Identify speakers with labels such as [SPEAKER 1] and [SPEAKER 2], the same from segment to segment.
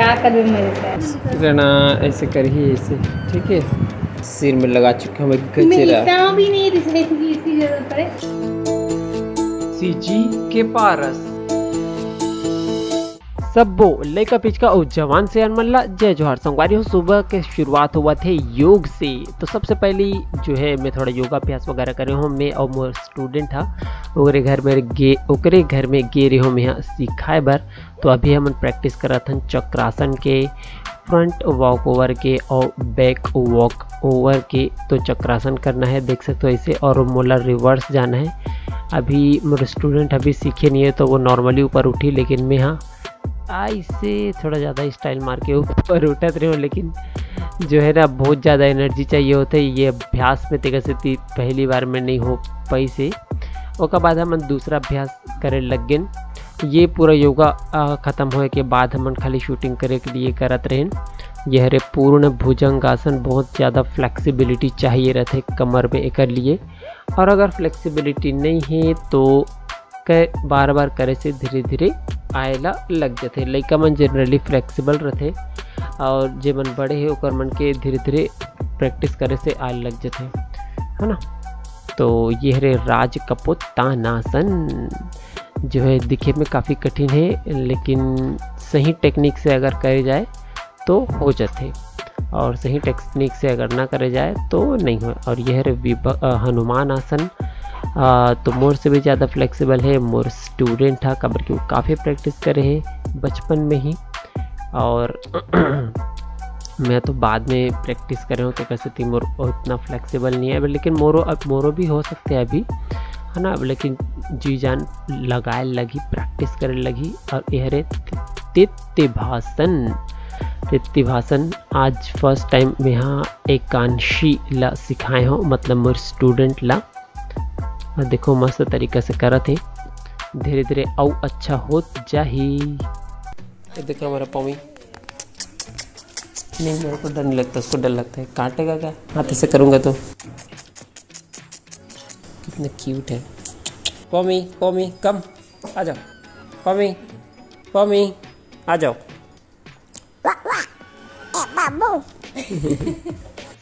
[SPEAKER 1] क्या कर मेरे
[SPEAKER 2] रहना ऐसे कर ही ऐसे, ठीक है। सिर में लगा चुके हम एक गजरा
[SPEAKER 1] भी नहीं इसकी जरूरत पड़े।
[SPEAKER 2] सीजी के पारस सबो लड़का पिचका और जवान से अनमल्ला जय जोहार संगवारी हो। सुबह के शुरुआत हुआ थे योग से। तो सबसे पहली जो है मैं थोड़ा योगाभ्यास वगैरह करे हूँ। मैं और मोर स्टूडेंट था ओकरे घर में गे रहे हो मैं यहाँ सिखाए बर। तो अभी हम प्रैक्टिस करत हन चक्रासन के, फ्रंट वॉक ओवर के और बैक वॉक ओवर के। तो चक्रासन करना है, देख सकते हो ऐसे, और मोला रिवर्स जाना है। अभी मेरे स्टूडेंट अभी सीखे नहीं है तो वो नॉर्मली ऊपर उठी, लेकिन मैं हाँ ऐसे थोड़ा ज़्यादा स्टाइल मार के ऊपर उठत रहे हो। लेकिन जो है ना बहुत ज़्यादा एनर्जी चाहिए होता है ये अभ्यास में, तेगा से पहली बार में नहीं हो पाई से। उसके बाद हम दूसरा अभ्यास करे लग गए। ये पूरा योगा ख़त्म होए के बाद हम खाली शूटिंग करे के लिए करत रहें। यह रे पूर्ण भुजंगासन, बहुत ज़्यादा फ्लेक्सिबिलिटी चाहिए रहते कमर में एक लिए। और अगर फ्लेक्सिबिलिटी नहीं है तो बार बार करे से धीरे धीरे आयला लग जाते। लड़का मन जनरली फ्लेक्सिबल रहते और जे मन बड़े है ओकर मन के धीरे धीरे प्रैक्टिस करे से आय लग जाते, है ना। तो ये रे राज कपोतानासन जो है दिखे में काफ़ी कठिन है, लेकिन सही टेक्निक से अगर करे जाए तो हो जाते, और सही टेक्निक से अगर ना करे जाए तो नहीं हो। और यह रे हनुमान आसन तो मोर से भी ज़्यादा फ्लेक्सिबल है। मोर स्टूडेंट था कबर की, वो काफ़ी प्रैक्टिस करे हैं बचपन में ही, और मैं तो बाद में प्रैक्टिस करे हूँ तो कैसे थी मोर उतना फ्लेक्सिबल नहीं है। लेकिन मोरो भी हो सकते हैं अभी, है ना। लेकिन जी जान लगाए लगी, प्रैक्टिस करे लगी। और यह रे तित्तिभासन आज फर्स्ट टाइम मैं यहाँ एकांशी ला सिखाए हूँ, मतलब मोर स्टूडेंट ला। और देखो मस्त तरीका से करत है, धीरे धीरे और अच्छा हो जाही। ये देखो हमारा पौमी नहीं, मेरे को डर नहीं लगता, उसको डर लगता है। काटेगा क्या हाथ से करूँगा तो। कितना क्यूट है पौमी। पौमी कम आ जाओ, पौमी आ जाओ।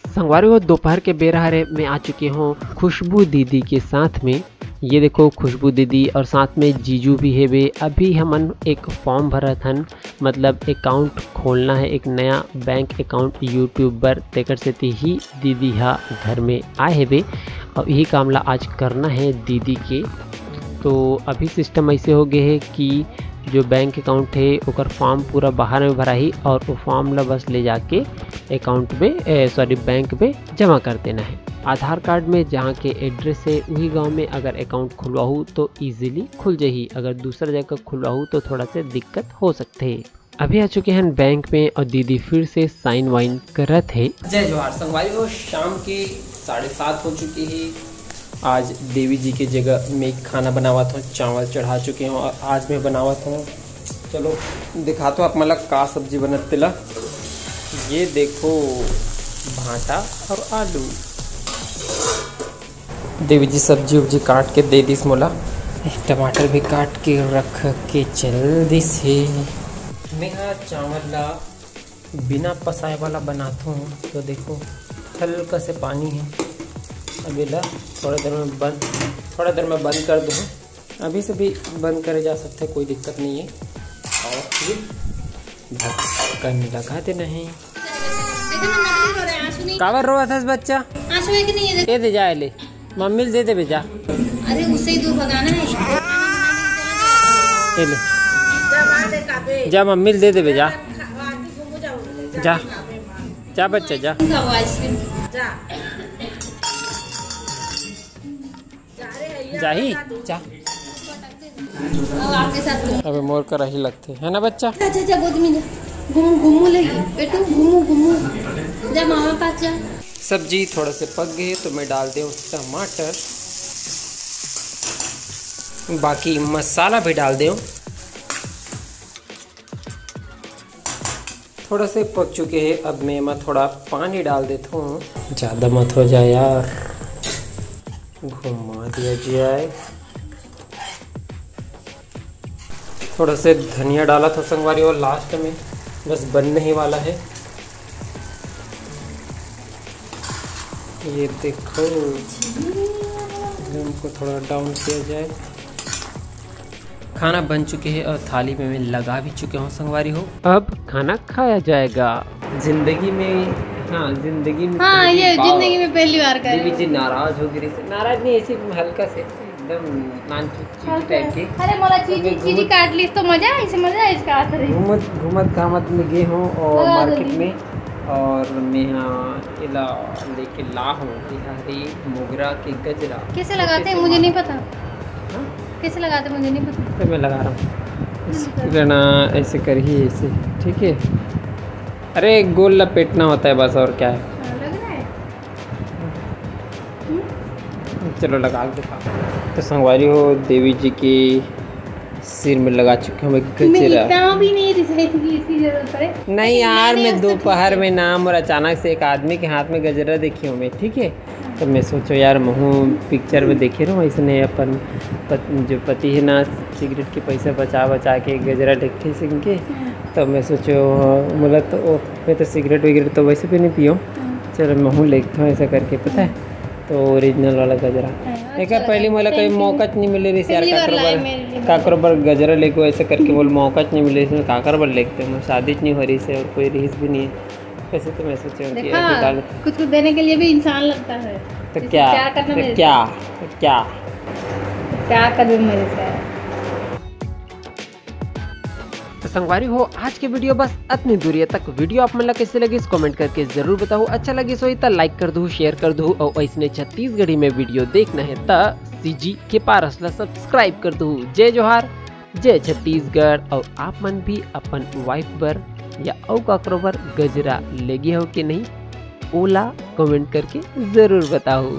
[SPEAKER 2] संगवारी हो दोपहर के बेरहारे में आ चुके हूँ खुशबू दीदी के साथ में। ये देखो खुशबू दीदी और साथ में जीजू भी है वे। अभी हमन एक फॉर्म भरा थन, मतलब अकाउंट खोलना है, एक नया बैंक अकाउंट यूट्यूबर तेकर से ही दीदी हा घर में आए है वे, और यही काम ला आज करना है दीदी के। तो अभी सिस्टम ऐसे हो गए है कि जो बैंक अकाउंट है ओकर फॉर्म पूरा बाहर में भरा ही, और वो फॉर्म ला बस ले जाके अकाउंट में बैंक में जमा कर देना है। आधार कार्ड में जहाँ के एड्रेस है वही गांव में अगर अकाउंट खुलवाऊँ तो इजीली खुल जाही, अगर दूसरा जगह खुलवाऊँ तो थोड़ा से दिक्कत हो सकते है। अभी आ चुके हैं बैंक में और दीदी फिर से साइन वाइन करत है। जय जोहार संगवारी हो, शाम के 7:30 हो चुकी है। आज देवी जी की जगह मैं खाना बनावत हूँ, चावल चढ़ा चुके हूँ और आज मैं बनावत हूँ, चलो दिखाता हूँ आप मतलब का सब्जी बनते ला। ये देखो भांटा और आलू। देवी जी सब्जी उब्जी काट के दे दिस मोला, टमाटर भी काट के रख के चल दिस है। मैं हाँ चावल ला बिना पसाए वाला बनाता हूँ। तो देखो हल्का से पानी है, अभी ला थोड़ा देर में बंद कर दूँ। अभी से भी बंद करे जा सकते हैं, कोई दिक्कत नहीं है। और फिर ढक्कन लगा देना है। कावर रो था बच्चा,
[SPEAKER 1] आंसू है कि नहीं है?
[SPEAKER 2] दे जा ले, मम्मी दे दे बेजा।
[SPEAKER 1] अरे उससे ही दूर भगाना है।
[SPEAKER 2] ले जा मम्मी दे दे बेजा, जा जा बच्चा जा। जाही जा। अबे मोर का रही लगते है ना बच्चा।
[SPEAKER 1] जा गोद में जा, घूमू लगी बेटू, घूमू जा मामा पास जा।
[SPEAKER 2] सब्जी थोड़ा से पक गई तो मैं डाल दे टमाटर, बाकी मसाला भी डाल दे। थोड़ा से पक चुके हैं, अब मैं थोड़ा पानी डाल देता हूँ। ज़्यादा मत हो जाए यार, घुमा दिया जाए। थोड़ा से धनिया डाला था संगवारी, और लास्ट में बस बनने ही वाला है। ये देखो, को थोड़ा डाउन किया जाए। खाना बन चुके हैं और थाली में मैं लगा भी चुके हूँ संगवारी हो। अब खाना खाया जाएगा। जिंदगी में जिंदगी में
[SPEAKER 1] ये जिंदगी में पहली बार कर
[SPEAKER 2] देवी जी नाराज हो गई। नाराज नहीं, ऐसे हल्का से एकदम नानचुची टाइप की।
[SPEAKER 1] अरे मोला चीजी काट ली तो मजा है, इसे मजा है इसका।
[SPEAKER 2] घूमत घामत में गए हूँ और मार्केट में, और मैं यहाँ इला लेके ला हूँ हरी मोगरा के गजरा।
[SPEAKER 1] कैसे लगाते हैं मुझे नहीं पता। कैसे लगाते मुझे नहीं पता,
[SPEAKER 2] तो मैं लगा रहा हूँ। करना ऐसे कर ही ऐसे, ठीक है। अरे गोल लपेटना होता है बस, और क्या है।
[SPEAKER 1] लग रहा है।
[SPEAKER 2] चलो लगा के दिखा। तो संगवारी हो, देवी जी के सिर में लगा चुके हैं गजरा।
[SPEAKER 1] भी नहीं इसकी जरूरत पड़े।
[SPEAKER 2] नहीं यार, मैं दोपहर में नाम और अचानक से एक आदमी के हाथ में गजरा देखी हूँ मैं, ठीक है। तो मैं सोचो यार, महू पिक्चर में देखे रहा हूँ इसने अपन जो पति है ना, सिगरेट के पैसा बचा बचा के गजरा देखते सिंह के। तो मैं सोचो बोला, तो मैं तो सिगरेट वगैरह तो वैसे भी नहीं पियो, चलो महू लेता हूँ ऐसा करके, पता है। तो ओरिजिनल वाला गजरा एक पहले मोला कोई मौका नहीं मिले रही यार। काकर बर गजरा लेके ऐसा करके बोल, मौका नहीं मिले इसमें काकर बर लेते हैं। शादी नहीं हो रही से और कोई रीस भी नहीं है। कैसे तो मैं सोचे
[SPEAKER 1] कुछ देने के लिए भी इंसान लगता है।
[SPEAKER 2] तो क्या
[SPEAKER 1] कदम मेरे से।
[SPEAKER 2] तो संगवारी हो, आज की वीडियो बस इतनी दूरी तक। वीडियो आप मतलब कैसे लगी कमेंट करके जरूर बताओ। अच्छा लगे सो तो लाइक कर दो, शेयर कर दो, और ऐसने छत्तीसगढ़ी में वीडियो देखना है तो सीजी के पारस ला सब्सक्राइब कर दो। जय जोहार, जय छत्तीसगढ़। और आप मन भी अपन वाइफ बर या औ काकरो बर गजरा लेगे हो कि नहीं, ओला कमेंट करके जरूर बताओ।